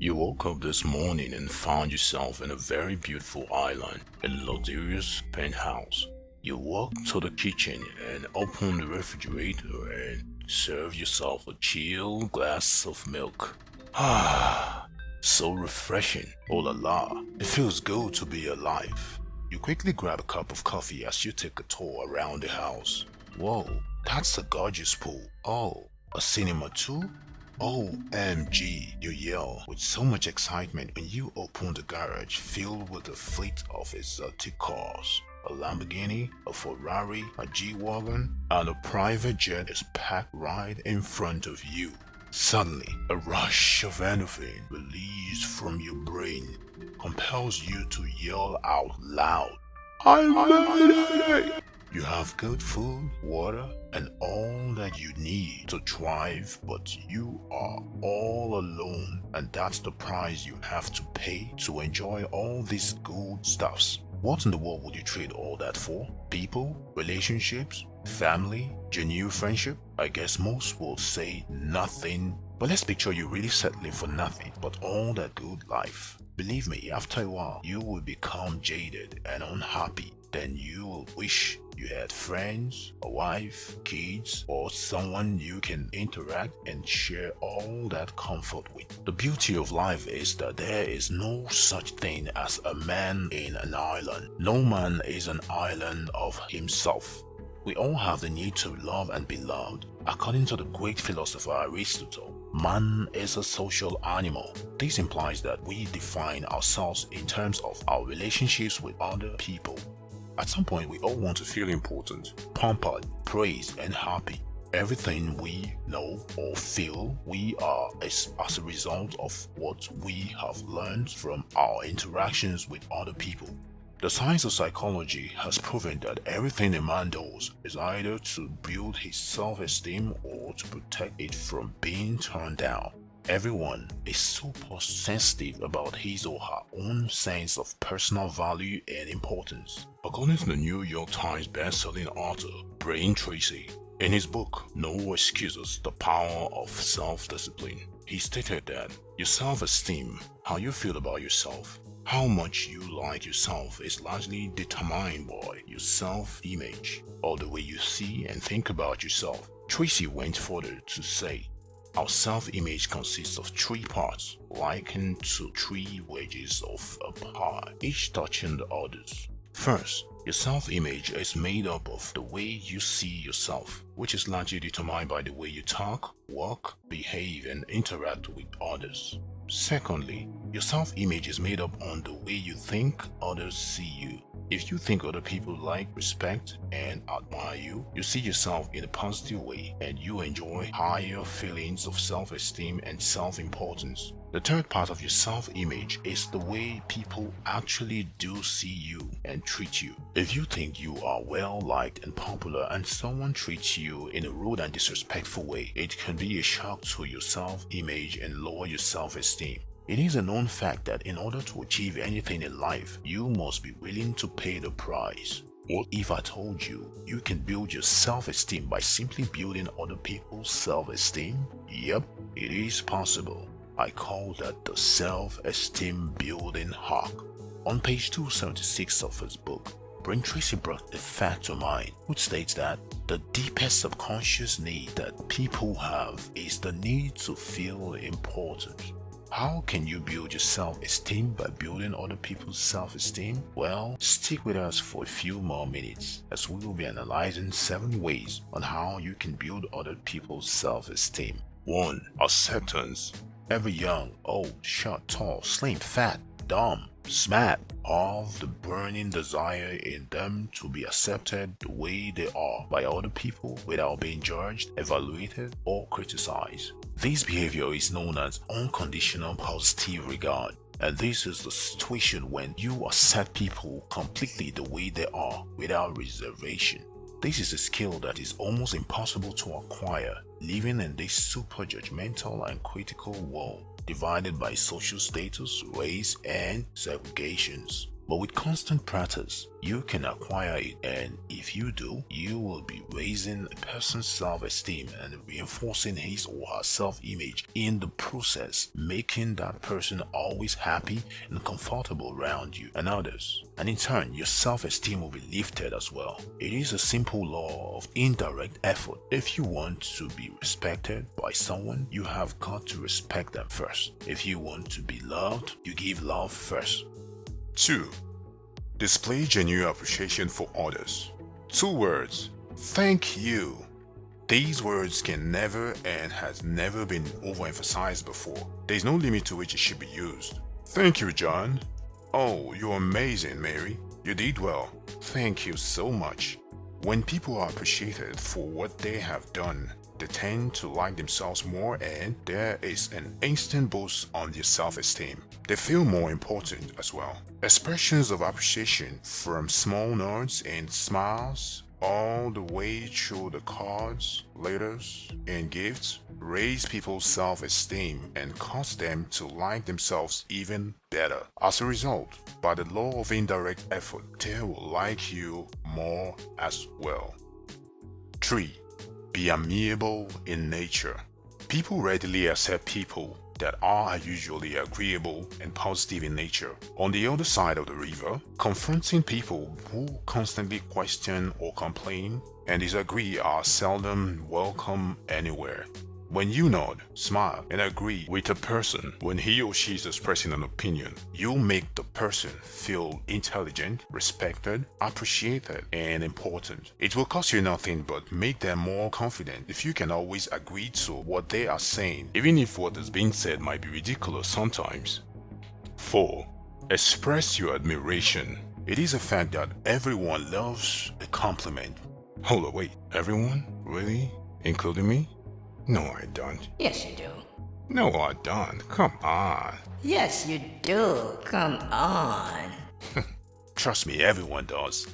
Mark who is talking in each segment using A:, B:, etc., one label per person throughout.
A: You woke up this morning and found yourself in a very beautiful island, a luxurious penthouse. You walked to the kitchen and opened the refrigerator and served yourself a chill glass of milk. Ah, so refreshing. Oh la la, it feels good to be alive. You quickly grab a cup of coffee as you take a tour around the house. Whoa, that's a gorgeous pool. Oh, a cinema too? OMG, you yell with so much excitement when you open the garage filled with a fleet of exotic cars. A Lamborghini, a Ferrari, a G-Wagon, and a private jet is packed right in front of you. Suddenly, a rush of endorphin released from your brain compels you to yell out loud, I made it! You have good food, water, and all that you need to thrive, but you are all alone, and that's the price you have to pay to enjoy all these good stuffs. What in the world would you trade all that for? People? Relationships? Family? Genuine friendship? I guess most will say nothing, but let's picture you really settling for nothing but all that good life. Believe me, after a while, you will become jaded and unhappy. Then you will wish you had friends, a wife, kids, or someone you can interact and share all that comfort with. The beauty of life is that there is no such thing as a man in an island. No man is an island of himself. We all have the need to love and be loved. According to the great philosopher Aristotle, man is a social animal. This implies that we define ourselves in terms of our relationships with other people. At some point, we all want to feel important, pampered, praised, and happy. Everything we know or feel we are is as a result of what we have learned from our interactions with other people. The science of psychology has proven that everything a man does is either to build his self-esteem or to protect it from being turned down. Everyone is super sensitive about his or her own sense of personal value and importance. According to the New York Times best-selling author Tracy, in his book No Excuses: The Power of Self-Discipline, he stated that your self-esteem, how you feel about yourself, how much you like yourself is largely determined by your self-image, or the way you see and think about yourself. Tracy went further to say, our self-image consists of three parts, likened to three wedges of a pie, each touching the others. First, your self-image is made up of the way you see yourself, which is largely determined by the way you talk, walk, behave, and interact with others. Secondly, your self-image is made up on the way you think others see you. If you think other people like, respect, and admire you, you see yourself in a positive way and you enjoy higher feelings of self-esteem and self-importance. The third part of your self-image is the way people actually do see you and treat you. If you think you are well-liked and popular and someone treats you in a rude and disrespectful way, it can be a shock to your self-image and lower your self-esteem. It is a known fact that in order to achieve anything in life, you must be willing to pay the price. What if I told you you can build your self-esteem by simply building other people's self-esteem? Yep, it is possible. I call that the self-esteem building hack. On page 276 of his book, Tracy brought a fact to mind which states that the deepest subconscious need that people have is the need to feel important. How can you build your self-esteem by building other people's self-esteem? Well, stick with us for a few more minutes as we will be analyzing 7 ways on how you can build other people's self-esteem. 1. Acceptance. Every young, old, short, tall, slim, fat, dumb, smart have the burning desire in them to be accepted the way they are by other people without being judged, evaluated, or criticized. This behavior is known as unconditional positive regard, and this is the situation when you accept people completely the way they are without reservation. This is a skill that is almost impossible to acquire, living in this super judgmental and critical world, divided by social status, race, and segregations. but with constant practice, you can acquire it, and if you do, you will be raising a person's self-esteem and reinforcing his or her self-image in the process, making that person always happy and comfortable around you and others. And in turn, your self-esteem will be lifted as well. It is a simple law of indirect effort. If you want to be respected by someone, you have got to respect them first. If you want to be loved, you give love first. 2. Display genuine appreciation for others. 2 words. Thank you. These words can never and has never been overemphasized before. There is no limit to which it should be used. Thank you, John. Oh, you're amazing, Mary. You did well. Thank you so much. When people are appreciated for what they have done, they tend to like themselves more, and there is an instant boost on their self-esteem. They feel more important as well. Expressions of appreciation, from small nods and smiles all the way through the cards, letters, and gifts, raise people's self-esteem and cause them to like themselves even better. As a result, by the law of indirect effort, they will like you more as well. 3. Be amiable in nature. People readily accept people that are usually agreeable and positive in nature. On the other side of the river, confronting people who constantly question or complain and disagree are seldom welcome anywhere. When you nod, smile, and agree with a person when he or she is expressing an opinion, you make the person feel intelligent, respected, appreciated, and important. It will cost you nothing but make them more confident if you can always agree to what they are saying, even if what is being said might be ridiculous sometimes. 4. Express your admiration. It is a fact that everyone loves a compliment. Hold on, wait, everyone? Really? Including me? No, I don't.
B: Yes, you do.
A: No, I don't. Come on.
B: Yes, you do. Come on.
A: Trust me, everyone does.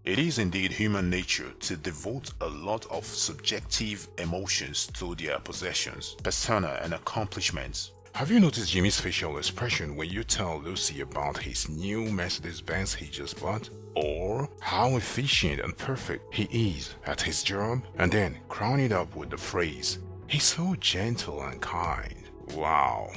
A: It is indeed human nature to devote a lot of subjective emotions to their possessions, persona, and accomplishments. Have you noticed Jimmy's facial expression when you tell Lucy about his new Mercedes-Benz he just bought? Or how efficient and perfect he is at his job? And then crown it up with the phrase, "He's so gentle and kind." Wow.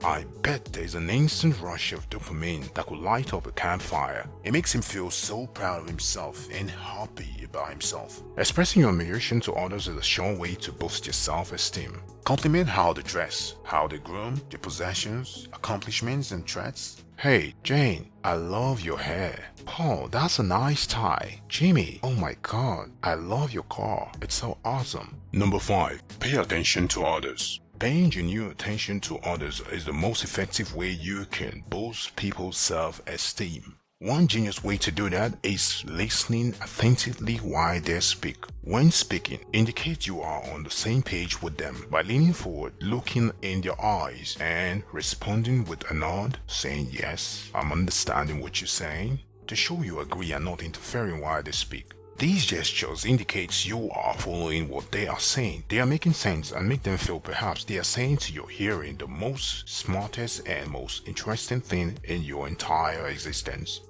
A: I bet there's an instant rush of dopamine that could light up a campfire. It makes him feel so proud of himself and happy about himself. Expressing your admiration to others is a sure way to boost your self-esteem. Compliment how they dress, how they groom, their possessions, accomplishments, and traits. Hey, Jane, I love your hair. Paul, that's a nice tie. Jimmy, oh my god, I love your car. It's so awesome. Number 5. Pay attention to others. Paying genuine attention to others is the most effective way you can boost people's self-esteem. One genius way to do that is listening attentively while they speak. When speaking, indicate you are on the same page with them by leaning forward, looking in their eyes, and responding with a nod, saying yes, I'm understanding what you're saying, to show you agree and not interfering while they speak. These gestures indicate you are following what they are saying. They are making sense and make them feel perhaps they are saying to your hearing the most smartest and most interesting thing in your entire existence.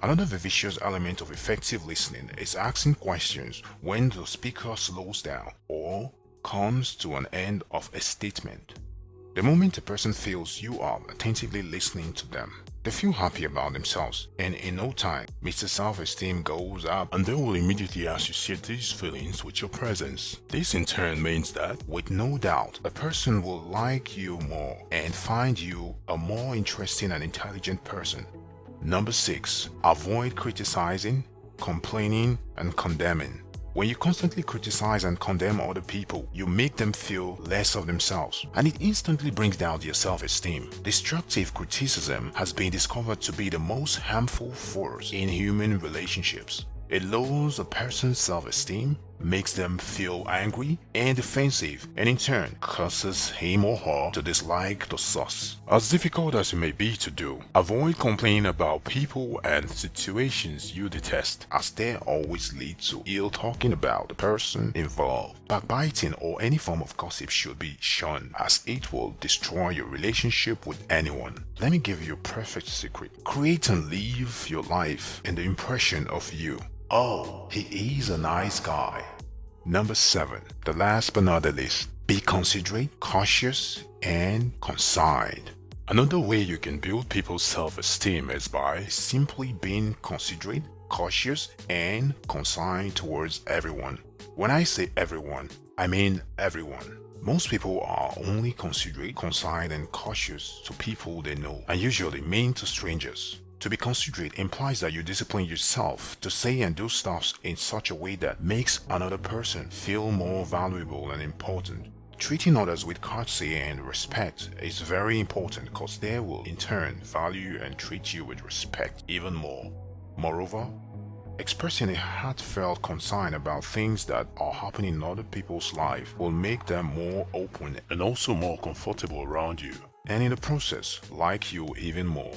A: Another vivacious element of effective listening is asking questions when the speaker slows down or comes to an end of a statement. The moment a person feels you are attentively listening to them, they feel happy about themselves, and in no time, Mr. Self-Esteem goes up, and they will immediately associate these feelings with your presence. This in turn means that, with no doubt, a person will like you more and find you a more interesting and intelligent person. Number 6. Avoid criticizing, complaining, and condemning. When you constantly criticize and condemn other people, you make them feel less of themselves, and it instantly brings down their self-esteem. Destructive criticism has been discovered to be the most harmful force in human relationships. It lowers a person's self-esteem makes them feel angry and defensive, and in turn causes him or her to dislike the source. As difficult as it may be to do, avoid complaining about people and situations you detest, as they always lead to ill talking about the person involved. Backbiting or any form of gossip should be shunned, as it will destroy your relationship with anyone. Let me give you a perfect secret. Create and live your life in the impression of you. Oh, he is a nice guy. Number 7, the last but not the least, be considerate, cautious, and consigned. Another way you can build people's self-esteem is by simply being considerate, cautious, and consigned towards everyone. When I say everyone, I mean everyone. Most people are only considerate, consigned, and cautious to people they know, and usually mean to strangers. To be considerate implies that you discipline yourself to say and do stuff in such a way that makes another person feel more valuable and important. Treating others with courtesy and respect is very important because they will in turn value and treat you with respect even more. Moreover, expressing a heartfelt concern about things that are happening in other people's life will make them more open and also more comfortable around you, and in the process like you even more.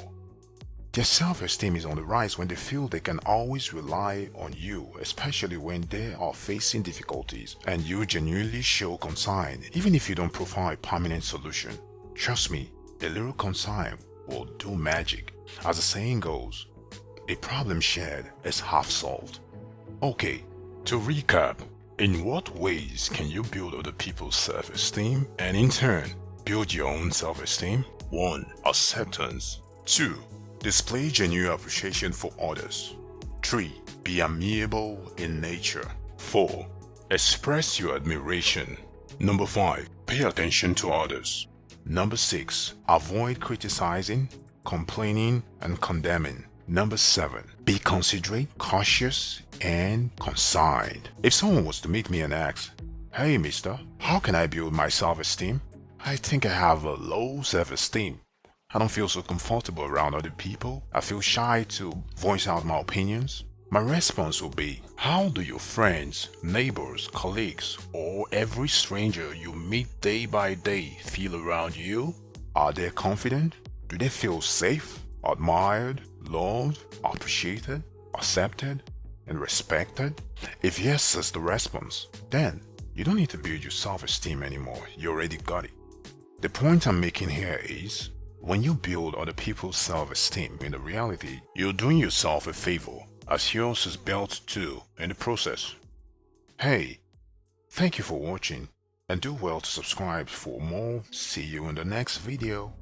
A: Their self-esteem is on the rise when they feel they can always rely on you, especially when they are facing difficulties and you genuinely show concern, even if you don't provide a permanent solution. Trust me, a little concern will do magic. As the saying goes, a problem shared is half solved. Okay, to recap, in what ways can you build other people's self-esteem and in turn build your own self-esteem? 1. Acceptance. 2. Display genuine appreciation for others. 3. Be amiable in nature. 4. Express your admiration. Number 5. Pay attention to others. Number 6. Avoid criticizing, complaining, and condemning. Number 7. Be considerate, cautious, and consigned. If someone was to meet me and ask, "Hey mister, how can I build my self-esteem? I think I have a low self-esteem. I don't feel so comfortable around other people. I feel shy to voice out my opinions." My response will be, how do your friends, neighbors, colleagues, or every stranger you meet day by day feel around you? Are they confident? Do they feel safe, admired, loved, appreciated, accepted, and respected? If yes is the response, then you don't need to build your self-esteem anymore. You already got it. The point I'm making here is, when you build other people's self-esteem, in the reality, you're doing yourself a favor, as yours is built too in the process. Hey, thank you for watching, and do well to subscribe for more. See you in the next video.